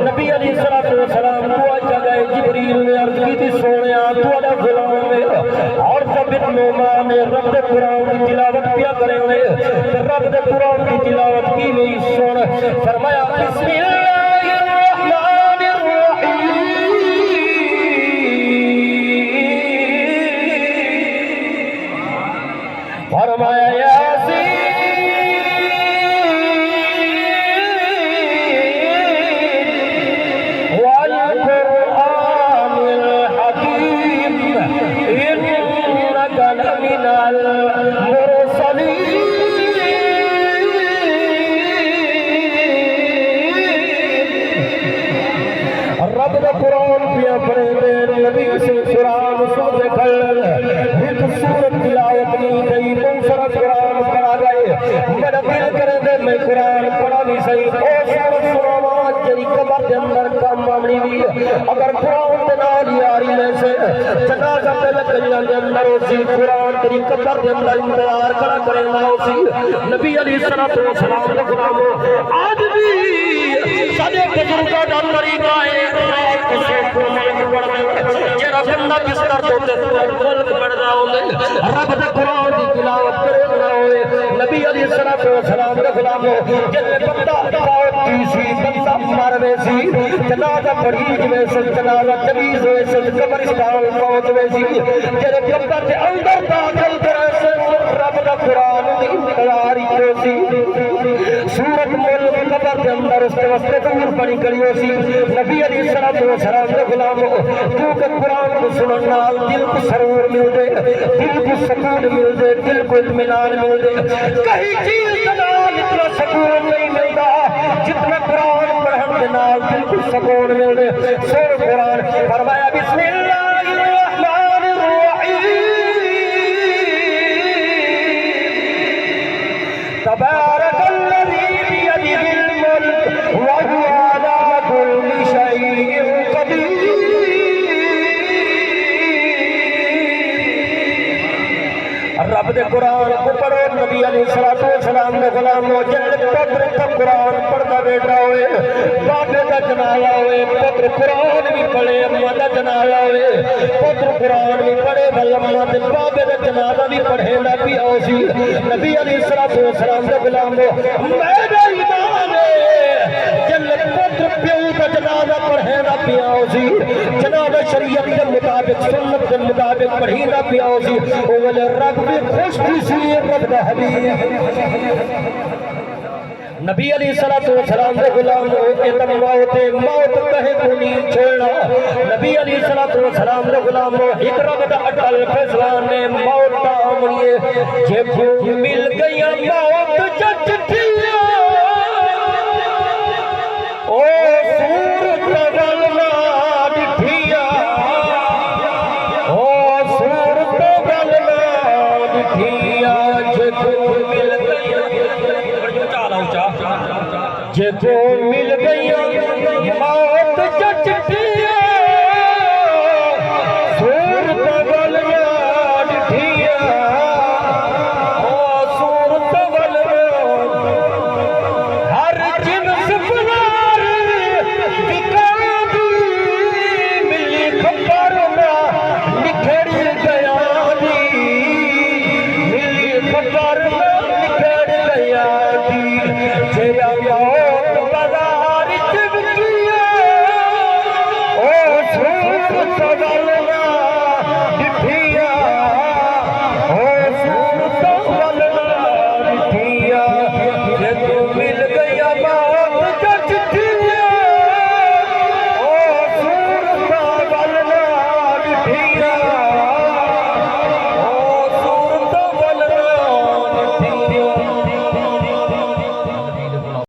نبی علیہ السلام کو جگہ جبریل نے عرض کی تھی سونیا تو ادا غلام ہے اور سب نعمان رب دے قرآن کی تلاوت کیا کریں گے رب دے قرآن کی تلاوت کی نہیں سن فرمایا بسم اللہ الرحمن الرحیم فرمایا یاسین رب دا قرآن پیا پڑھے نبی سے قرآن سوز کھل ایک سورت تلاوت نہیں گئی منصرف قرآن پڑھا گئے میرا دل کرے دے میں قرآن پڑھا نہیں صحیح او سورت سلامات جری قبر دے اندر کام مامنی بھی اگر قرآن دے نال یاری میں سے جنازہ پہ لکڑیاں دے اندر ہو سی قرآن تیری قبر دے اندر انتظار کرا کرے نہ ہو سی نبی علیہ السلام نے غلام آج بھی سادے بزرگاں دا طریقہ ہے جڑا بندہ بستر تو ملک بڑھنا ہوندے رب دے قرآن دی تلاوت کرے نہ ہوئے نبی علیہ السلام دے غلام جن بندہ فوت کی سی بندہ مر وے سی جنازہ پڑھی وے سی جنازہ تمیز وے سی قبرستان پہنچ وے سی جڑے قبر دے اندر داخل کرے سی رب دا قرآن دی تلاوت کرے سی سورت ملک قبر دے اندر اس واسطے دور بنی کری ہو سی نبی علیہ السلام دے غلام تو کہ قرآن کو سنن نال دل کو سرور مل دے دل کو سکون مل دے دل کو اطمینان مل دے کہیں چیز نال اتنا سکون نہیں ملتا جتنا قرآن پڑھن دے نال دل کو سکون مل دے سور قرآن فرمایا بسم اللہ الرحمن الرحیم تبارک الذی بیدہ الملک وہو علی کل شیء قدیر رب دے قرآن کو پڑھو نبی علیہ السلام دے غلام ہو جن پتر کا قرآن پڑھتا بیٹھا ہوئے بابے دا جنازہ ہوئے پتر قرآن بھی پڑھے اماں دا جنازہ ہوئے پتر قرآن بھی پڑھے اماں دے بابے دا جنازہ بھی پڑھے نبی اوسی نبی علیہ السلام دے غلام ہو میرا ایمان ہے جن پتر پیو دا جنازہ پڑھے نبی اوسی جنازہ شریعت کے مطابق سنت کے مطابق پڑھی نبی اوسی اول رب خوش کسی رب دا حبیب نبی علیہ السلام دے غلام ہو کے تم موت کہے کو نہیں چھوڑنا نبی علیہ السلام دے غلام ہو ایک رب دا اٹل فیصلہ نے موت دا آمنیے جب مل گیا موت چٹھیا او سورت غلنا ڈٹھیا او سورت غلنا ڈٹھیا جب مل گیا جب مل گیا موت چٹھیا